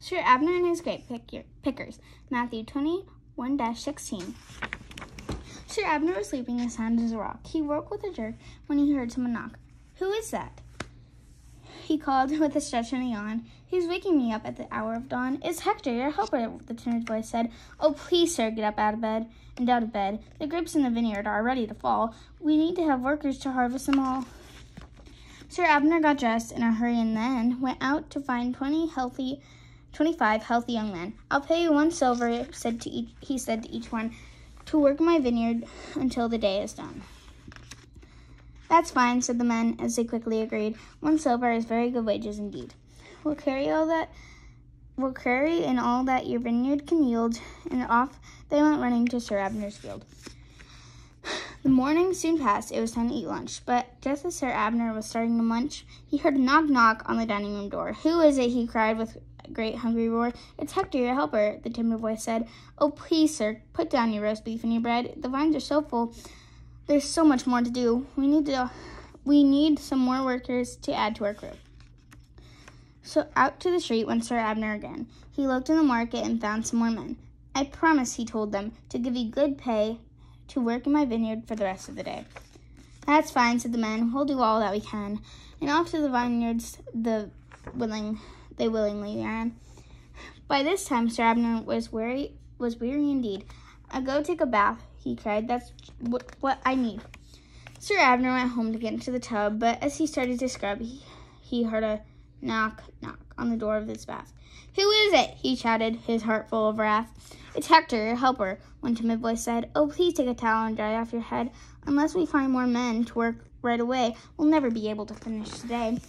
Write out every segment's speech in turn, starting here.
Sir Abner and his grape pickers. Matthew 21-16. Sir Abner was sleeping as sound as a rock. He woke with a jerk when he heard someone knock. "Who is that?" he called with a stretch and a yawn. "Who's waking me up at the hour of dawn?" "It's Hector, your helper," the timid voice said. "Oh, please, sir, get up out of bed. The grapes in the vineyard are ready to fall. We need to have workers to harvest them all." Sir Abner got dressed in a hurry and then went out to find 25 healthy young men. "I'll pay you 1 silver, he said to each one, "to work in my vineyard until the day is done." "That's fine," said the men, as they quickly agreed. 1 silver is very good wages indeed. We'll carry in all that your vineyard can yield," and off they went running to Sir Abner's field. The morning soon passed. It was time to eat lunch, but just as Sir Abner was starting to munch, he heard a knock on the dining room door. "Who is it?" he cried with a great hungry roar. "It's Hector, your helper," the timid voice said. "Oh, please, sir, put down your roast beef and your bread. The vines are so full. There's so much more to do. We need some more workers to add to our crew." So out to the street went Sir Abner again. He looked in the market and found some more men. "I promise," he told them, "to give you good pay to work in my vineyard for the rest of the day." "That's fine," said the men. "We'll do all that we can." And off to the vineyards they willingly ran. By this time, Sir Abner was weary indeed. "I'll go take a bath," he cried. "That's what I need." Sir Abner went home to get into the tub, but as he started to scrub, he heard a knock on the door of his bath. "Who is it?" he shouted, his heart full of wrath. "It's Hector, your helper," one timid voice said. "Oh, please take a towel and dry off your head. Unless we find more men to work right away, we'll never be able to finish today."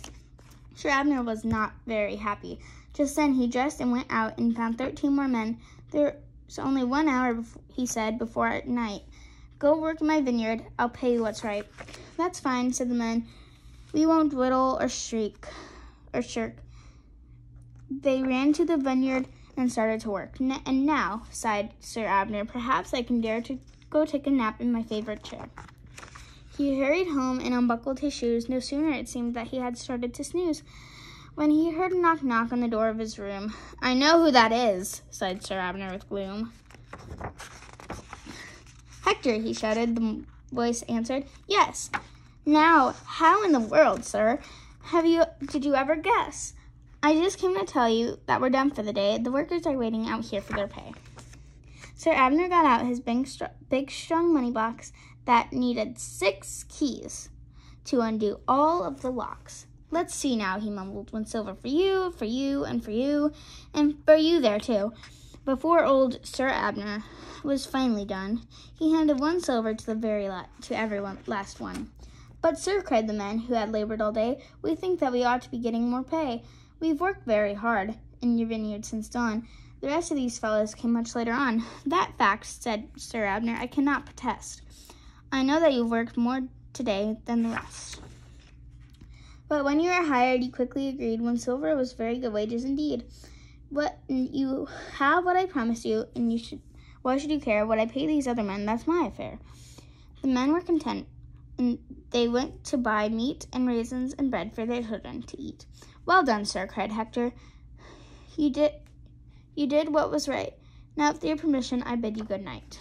Sir Abner was not very happy. Just then he dressed and went out and found 13 more men. "There's only 1 hour, he said, before night. Go work in my vineyard. I'll pay you what's right." "That's fine," said the men. "We won't whittle or shirk." They ran to the vineyard and started to work. "And now," sighed Sir Abner, "perhaps I can dare to go take a nap in my favorite chair." He hurried home and unbuckled his shoes. No sooner it seemed that he had started to snooze when he heard a knock on the door of his room. "I know who that is," sighed Sir Abner with gloom. "Hector," he shouted. The voice answered, "Yes." "Now, how in the world, sir, did you ever guess?" "I just came to tell you that we're done for the day. The workers are waiting out here for their pay." Sir Abner got out his big, strong money box that needed 6 keys to undo all of the locks. "Let's see now," he mumbled. "1 silver for you, and for you there too." Before old Sir Abner was finally done, he handed 1 silver to every last one. "But, sir," cried the men who had labored all day, "we think that we ought to be getting more pay. We've worked very hard in your vineyard since dawn. The rest of these fellows came much later on." "That fact," said Sir Abner, "I cannot protest. I know that you've worked more today than the rest. But when you were hired, you quickly agreed 1 silver was very good wages indeed. You have what I promised you, and why should you care what I pay these other men? That's my affair." The men were content, and they went to buy meat and raisins and bread for their children to eat. "Well done, sir," cried Hector. You did what was right. Now, with your permission, I bid you good night."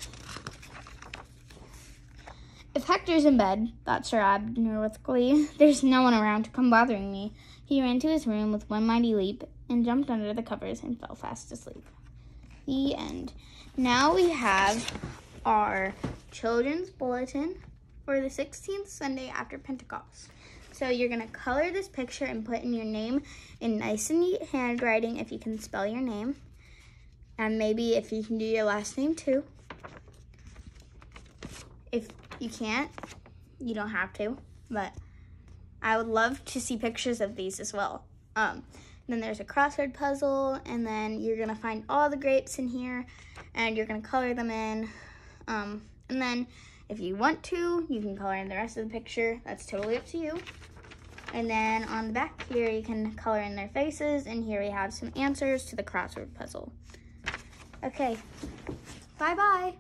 "If Hector's in bed," thought Sir Abner with glee, "there's no one around to come bothering me." He ran to his room with one mighty leap and jumped under the covers and fell fast asleep. The end. Now we have our children's bulletin for the 16th Sunday after Pentecost. So you're going to color this picture and put in your name in nice and neat handwriting if you can spell your name. And maybe if you can do your last name too. If you can't, you don't have to. But I would love to see pictures of these as well. Then there's a crossword puzzle, and then you're going to find all the grapes in here, and you're going to color them in. And then if you want to, you can color in the rest of the picture. That's totally up to you. And then on the back here, you can color in their faces, and here we have some answers to the crossword puzzle. Okay, bye-bye.